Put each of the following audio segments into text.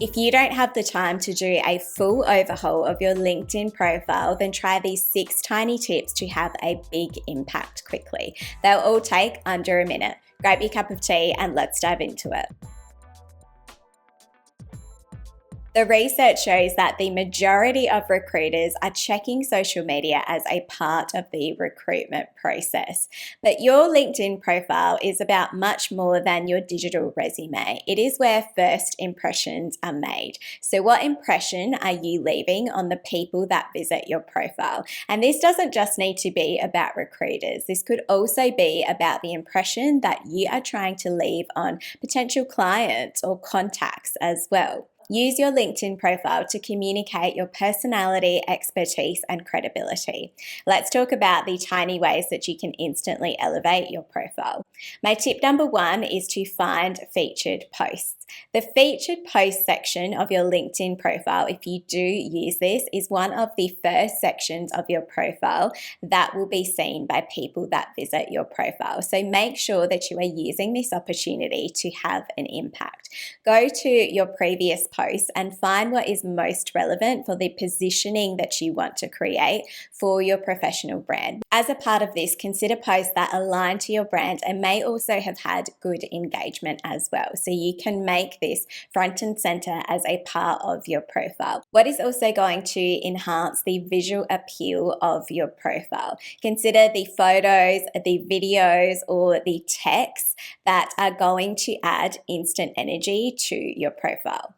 If you don't have the time to do a full overhaul of your LinkedIn profile, then try these 6 tiny tips to have a big impact quickly. They'll all take under a minute. Grab your cup of tea and let's dive into it. The research shows that the majority of recruiters are checking social media as a part of the recruitment process. But your LinkedIn profile is about much more than your digital resume. It is where first impressions are made. So what impression are you leaving on the people that visit your profile? And this doesn't just need to be about recruiters. This could also be about the impression that you are trying to leave on potential clients or contacts as well. Use your LinkedIn profile to communicate your personality, expertise, and credibility. Let's talk about the tiny ways that you can instantly elevate your profile. My tip number 1 is to find featured posts. The featured post section of your LinkedIn profile, if you do use this, is one of the first sections of your profile that will be seen by people that visit your profile. So make sure that you are using this opportunity to have an impact. Go to your previous posts and find what is most relevant for the positioning that you want to create for your professional brand. As a part of this, consider posts that align to your brand and may also have had good engagement as well. So you can make this front and center as a part of your profile. What is also going to enhance the visual appeal of your profile? Consider the photos, the videos, or the texts that are going to add instant energy to your profile.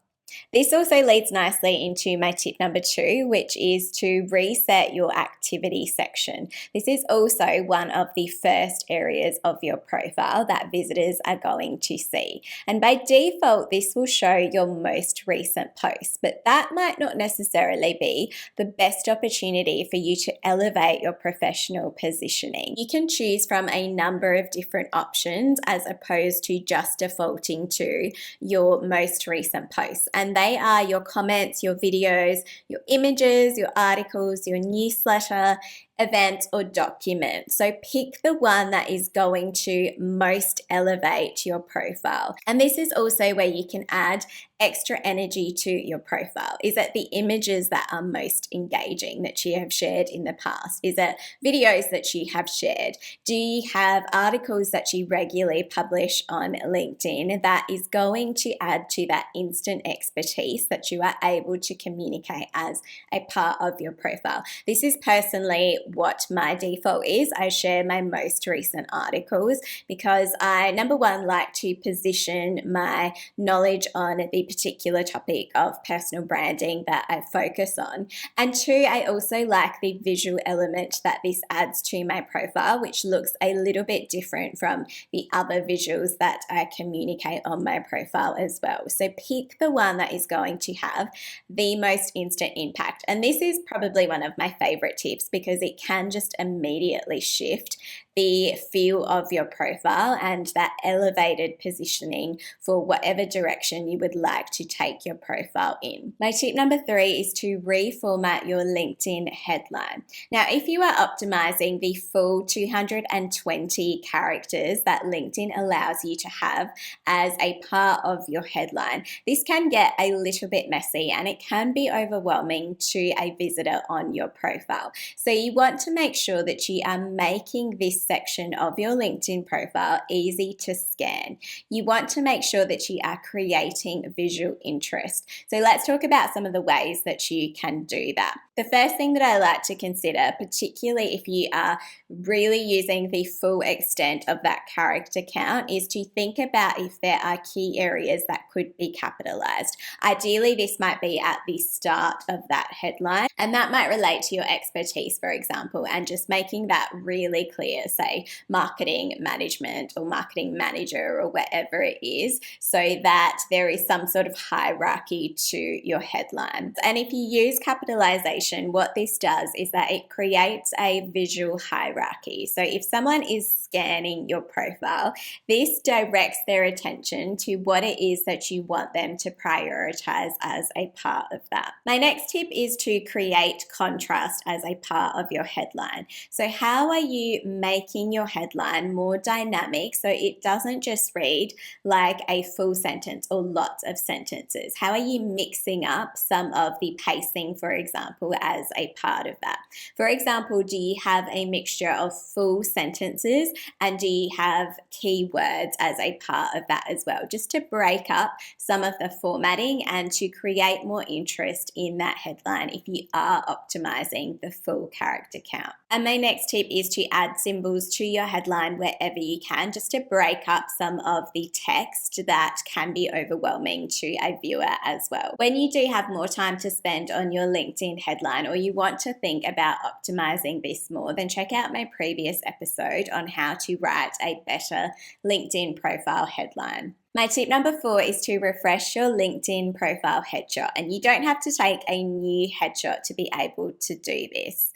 This also leads nicely into my tip number 2, which is to reset your activity section. This is also one of the first areas of your profile that visitors are going to see. And by default, this will show your most recent posts, but that might not necessarily be the best opportunity for you to elevate your professional positioning. You can choose from a number of different options as opposed to just defaulting to your most recent posts. And they are your comments, your videos, your images, your articles, your newsletter, event, or document. So pick the one that is going to most elevate your profile. And this is also where you can add extra energy to your profile. Is it the images that are most engaging that you have shared in the past? Is it videos that you have shared? Do you have articles that you regularly publish on LinkedIn that is going to add to that instant expertise that you are able to communicate as a part of your profile? This is personally what my default is. I share my most recent articles because I, number 1, like to position my knowledge on the particular topic of personal branding that I focus on. And 2, I also like the visual element that this adds to my profile, which looks a little bit different from the other visuals that I communicate on my profile as well. So pick the one that is going to have the most instant impact. And this is probably one of my favorite tips because it can just immediately shift the feel of your profile and that elevated positioning for whatever direction you would like to take your profile in. My tip number 3 is to reformat your LinkedIn headline. Now, if you are optimizing the full 220 characters that LinkedIn allows you to have as a part of your headline, this can get a little bit messy and it can be overwhelming to a visitor on your profile. So you want to make sure that you are making this section of your LinkedIn profile easy to scan. You want to make sure that you are creating visual interest. So let's talk about some of the ways that you can do that. The first thing that I like to consider, particularly if you are really using the full extent of that character count, is to think about if there are key areas that could be capitalized. Ideally, this might be at the start of that headline, and that might relate to your expertise, for example, and just making that really clear, say marketing management or marketing manager or whatever it is, so that there is some sort of hierarchy to your headline. And if you use capitalization, what this does is that it creates a visual hierarchy. So if someone is scanning your profile, this directs their attention to what it is that you want them to prioritize as a part of that. My next tip is to create contrast as a part of your headline. So how are you making making your headline more dynamic so it doesn't just read like a full sentence or lots of sentences? How are you mixing up some of the pacing, for example, as a part of that? For example, do you have a mixture of full sentences and do you have keywords as a part of that as well? Just to break up some of the formatting and to create more interest in that headline if you are optimizing the full character count. And my next tip is to add symbols to your headline wherever you can, just to break up some of the text that can be overwhelming to a viewer as well. When you do have more time to spend on your LinkedIn headline or you want to think about optimizing this more, then check out my previous episode on how to write a better LinkedIn profile headline. My tip number 4 is to refresh your LinkedIn profile headshot, and you don't have to take a new headshot to be able to do this.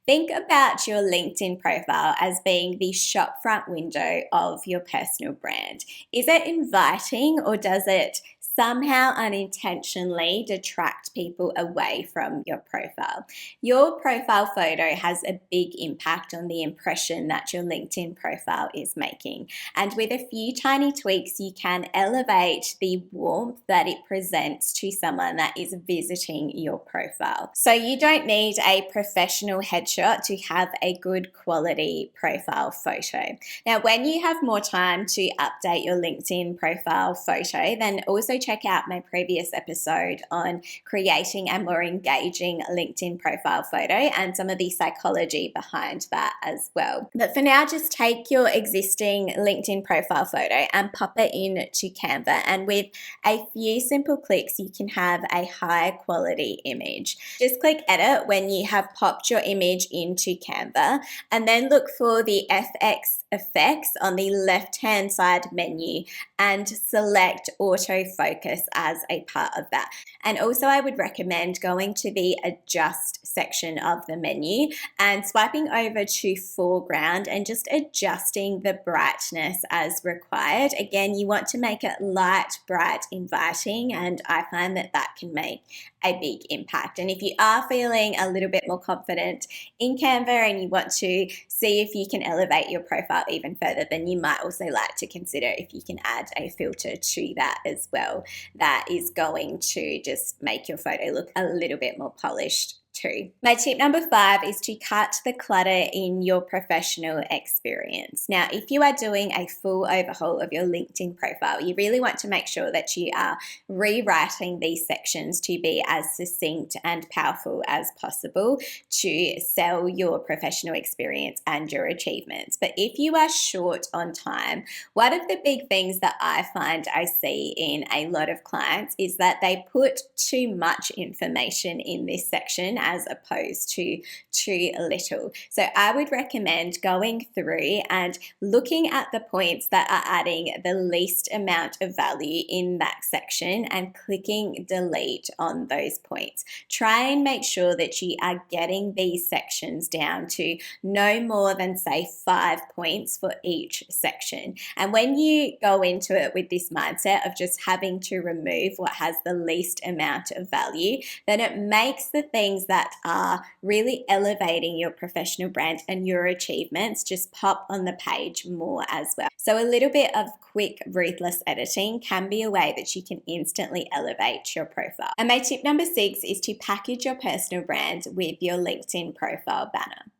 Think about your LinkedIn profile as being the shopfront window of your personal brand. Is it inviting or does it somehow unintentionally detract people away from your profile? Your profile photo has a big impact on the impression that your LinkedIn profile is making. And with a few tiny tweaks, you can elevate the warmth that it presents to someone that is visiting your profile. So you don't need a professional headshot to have a good quality profile photo. Now, when you have more time to update your LinkedIn profile photo, then also check out my previous episode on creating a more engaging LinkedIn profile photo and some of the psychology behind that as well. But for now, just take your existing LinkedIn profile photo and pop it into Canva. And with a few simple clicks, you can have a high quality image. Just click edit when you have popped your image into Canva and then look for the FX effects on the left-hand side menu and select autofocus as a part of that. And also I would recommend going to the adjust section of the menu and swiping over to foreground and just adjusting the brightness as required. Again, you want to make it light, bright, inviting, and I find that that can make a big impact. And if you are feeling a little bit more confident in Canva and you want to see if you can elevate your profile even further, then you might also like to consider if you can add a filter to that as well. That is going to just make your photo look a little bit more polished too. My tip number 5 is to cut the clutter in your professional experience. Now, if you are doing a full overhaul of your LinkedIn profile, you really want to make sure that you are rewriting these sections to be as succinct and powerful as possible to sell your professional experience and your achievements. But if you are short on time, one of the big things that I find I see in a lot of clients is that they put too much information in this section as opposed to too little. So I would recommend going through and looking at the points that are adding the least amount of value in that section and clicking delete on those points. Try and make sure that you are getting these sections down to no more than, say, 5 points for each section. And when you go into it with this mindset of just having to remove what has the least amount of value, then it makes the things that are really elevating your professional brand and your achievements just pop on the page more as well. So a little bit of quick, ruthless editing can be a way that you can instantly elevate your profile. And my tip number 6 is to package your personal brand with your LinkedIn profile banner.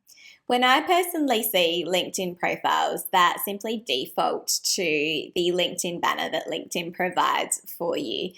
When I personally see LinkedIn profiles that simply default to the LinkedIn banner that LinkedIn provides for you,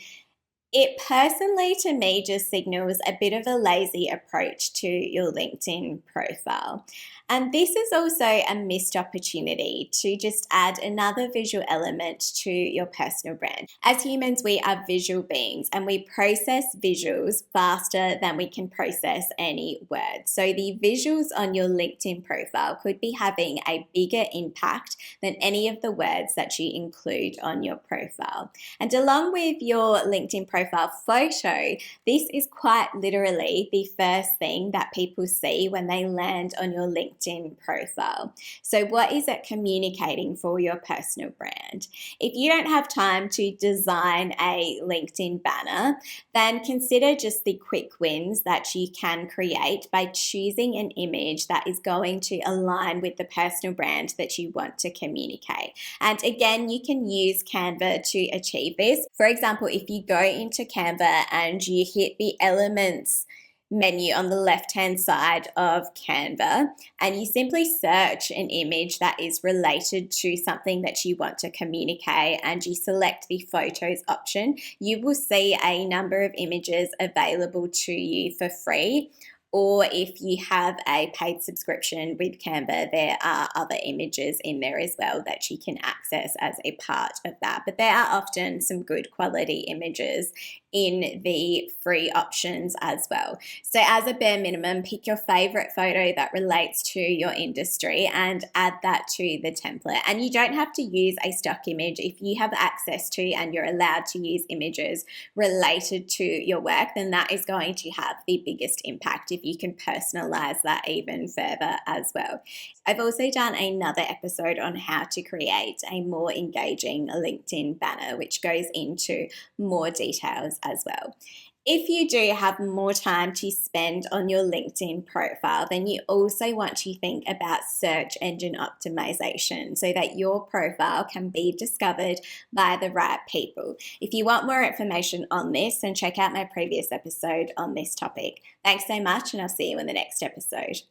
it personally, to me, just signals a bit of a lazy approach to your LinkedIn profile. And this is also a missed opportunity to just add another visual element to your personal brand. As humans, we are visual beings and we process visuals faster than we can process any words. So the visuals on your LinkedIn profile could be having a bigger impact than any of the words that you include on your profile. And along with your LinkedIn profile photo, this is quite literally the first thing that people see when they land on your LinkedIn profile. So, what is it communicating for your personal brand? If you don't have time to design a LinkedIn banner, then consider just the quick wins that you can create by choosing an image that is going to align with the personal brand that you want to communicate. And again, you can use Canva to achieve this. For example, if you go into Canva and you hit the elements menu on the left hand side of Canva and you simply search an image that is related to something that you want to communicate and you select the photos option, you will see a number of images available to you for free. Or if you have a paid subscription with Canva, there are other images in there as well that you can access as a part of that. But there are often some good quality images in the free options as well. So as a bare minimum, pick your favorite photo that relates to your industry and add that to the template. And you don't have to use a stock image. If you have access to and you're allowed to use images related to your work, then that is going to have the biggest impact if you can personalize that even further as well. I've also done another episode on how to create a more engaging LinkedIn banner, which goes into more details as well. If you do have more time to spend on your LinkedIn profile, then you also want to think about search engine optimization so that your profile can be discovered by the right people. If you want more information on this, then check out my previous episode on this topic. Thanks so much, and I'll see you in the next episode.